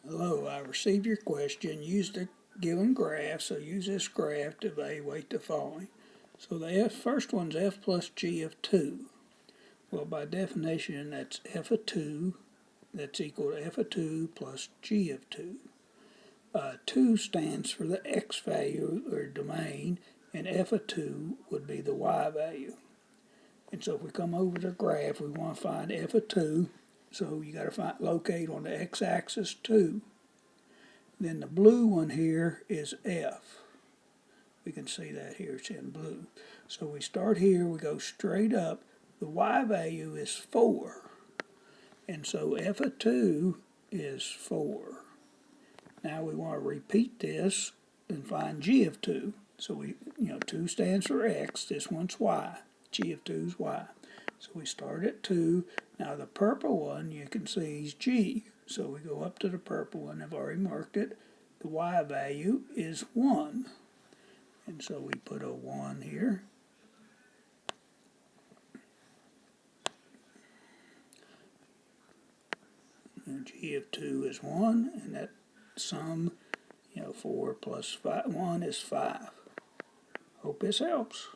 Hello, I received your question. Use the given graph, so use this graph to evaluate the following. So the first one's f plus g of 2. Well, by definition, that's f of 2, that's equal to f of 2 plus g of 2. 2 stands for the x value, or domain, and f of 2 would be the y value. And so if we come over the graph, we want to find f of 2, so you got to locate on the x-axis 2. Then the blue one here is f. We can see that here, it's in blue. So we start here, we go straight up. The y value is 4. And so f of 2 is 4. Now we want to repeat this and find g of 2. So 2 stands for x, this one's y. G of 2 is y. So we start at 2. Now the purple one, you can see, is g. So we go up to the purple one. I've already marked it. The y value is 1. And so we put a 1 here. And g of 2 is 1. And that sum, 4 plus 1 is 5. Hope this helps.